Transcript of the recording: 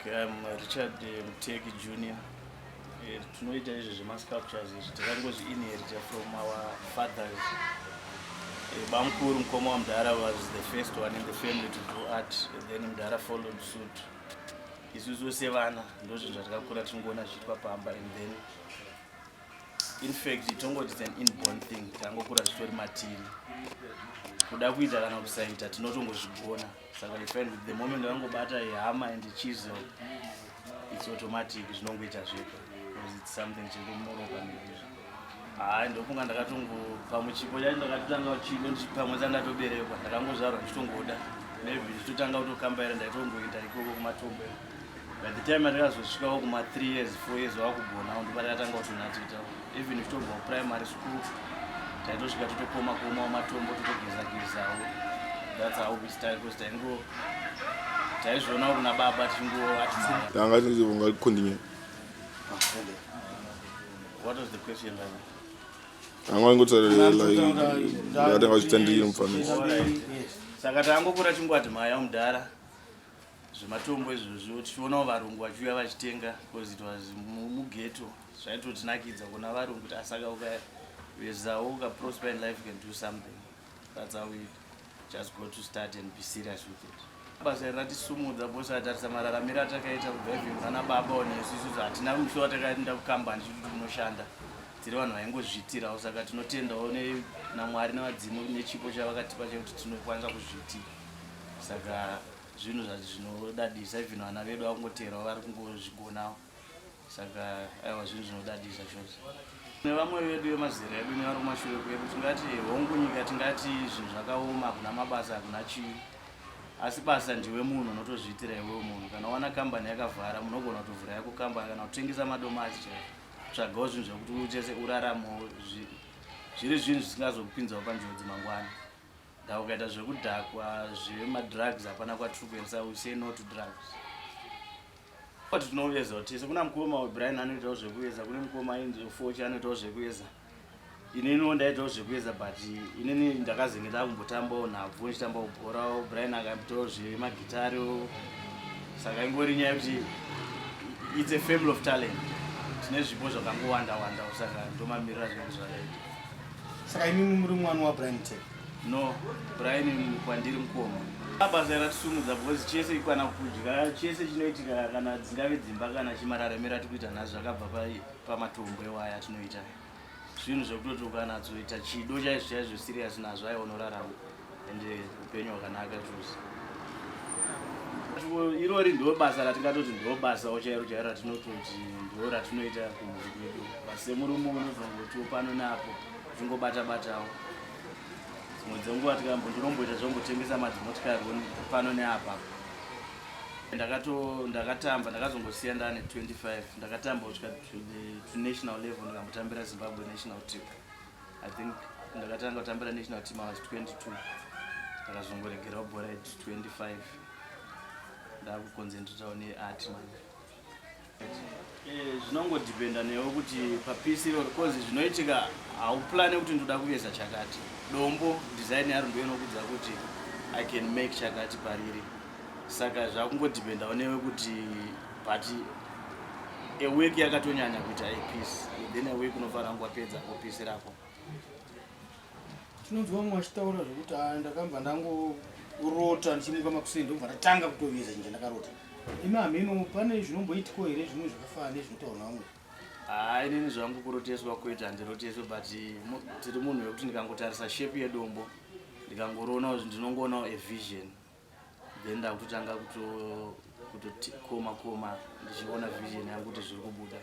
Okay, I'm VaRichard Mteki Jnr. Tinoita izvo zvemasculptures izvi takangozvi-inherita from our fathers. Bamukuru mukoma waMudhara was the first one in the family to do art, and then Mudhara followed suit. Isusu sevana ndozvinhu zvatakakura tingoona zvichitwa pamba, and then in fact tongoti it's an inborn thing, takangokura zvitori matiri. Kuda kuita kana kusaita tinotongozvigona. Saka you find with the moment wangobata hammer and chisel, it's automatic, zvinongoita zvega, because it's something chiri muropa nezvizvo. Ndofunga pamuchipo chacho ndakatotanga pamwe ndatoberekwa ndakangozvarwa ndichitongoda maybe ndichitotanga kutokambaira ndaitongoenda ikoko kumatombo. By the time ndakazosvikawo kuma 3 years 4 years wakugona ndipo ndakatanga kutonatita. Even ndichitobva kuprimary school taitosvika totokoma matombo totogezagezawo. That's how we started, because taizviona kuna baba tichingoatimaya. What was the question? Saka tangokura chingwadhimaya Mudhara zvematombo izvozvo tichionawo varungu vachiuya vachitenga, because it was mugeto. Zvaitotinakidza kuona varungu kuti asaka ukavezawo ukaprosper in life, you can do something. That's how we just got to start and be serious with it. Basa ratisumudza bosa tarisa mararamiro atakaita kubva even vana baba onesusu hatina mushwa takaenda kukambani chiti tinoshanda. Tiri vanhu vaingozviitirawo, saka tinotendawo naMwari navadzimu nechipo chavakatipa chekuti tinokwanisa kuzviitira. Saka zvinhu zvinodadisa, even vana vedu vakungoterawo vari kungozvigonawo. Saka aiwa zvinhu zvinodadisa chose. Nevamwe vedu vemazera edu nevari kumashure kwedu tingati hongu nyika tingati zvinhu zvakaoma, hakuna mabasa, hakuna chii. Asi basa ndiwe munhu unotozviitira iwewe munhu. Kana wana kambani yakavhara munogona kutovhura yako kambani, kana kutengesa madomasi chaizvo. Tsvagawo zvinhu zvekuti uchese uraramo, zviri zvinhu zvisingazokupinzawo panjodzi mangwana. Nda ukaita zvekudhakwa zvemadrugs hapana kwatiri kuendesa, we say no to drugs. Kuti tinovezawo tese, kuna mukoma weBrian anoitawo zvekuveza, kune mukoma ainzi4 anoitawo zvekuveza. Inini ndaitawo zvekuveza, but inini ndakazenge ndakumbotambawo nhabvu ndichitambawo bhorawo, Brian akamboitawo zvemagitari. Saka ingori nyaya yekuti it's a family of talent. Tine zvipo zvakangowanda, saka ndomamirira zvinhu zvakaita. Saka imi muri mwana waBrian Mteki? No, Brian kwandiri mukoma. Basa ratisumudza because chese kana kudya, chese chinoitika, kana dzingave dzimba kana chimararamiro atikuita nazvo zvakabva pamatombo ewaya atinoita. Zvinhu zvekutoti ukanatsoita chido chaizvo serious nazvo aiwa unorarama ende upenyu hwakanaka chose. Irori ndo basa ratingatoti ndo basawo chairo ratinototi ndo ratinoita kumhuri kwedu. Semurume unozongotiwo pano napo zvingobata-batawo. Dzimwe dzenguva ndinomboita zvongotengesa madzimotikari pano neapa. Ndakatamba, ndakazongosiya ndane 25. Ndakatamba kusvika to national level, ndikambotambira Zimbabwe national team. I think ndakatanga kutambira national team I was 22. Ndakazongoregerawo bhora at 25. Ndakuconcentratawo neart manje. Zvinongodependa newo kuti papisi iroro, because zvinoitika hauplane kuti ndoda kuveza chakati. Dombo design yaro ndoinokudza kuti I can make chakati pariri. Saka zvakungodependa newe kuti but a week yakatonyanya kuita piece, then a week unofanira kungopedza piece rako. Tinonzwa mumwe achitaura zvokuti ndakabva ndangorota ndichimuka makuseni ndobva ndatanga kutoveza chinhu chandakarota. Imi hameno pane zvinomboitiko here zvimwe zvakafanana nezvinotaurwa vamwe? Inini zvangu kuroteswa kuita handiroteswe, but tiri munhu wekuti ndikangotarisa shape yedombo ndikangoronawo ndinongoonawo a vision, then ndakutotanga kutokoma ndichiona vision yangu kuti zviri kubuda.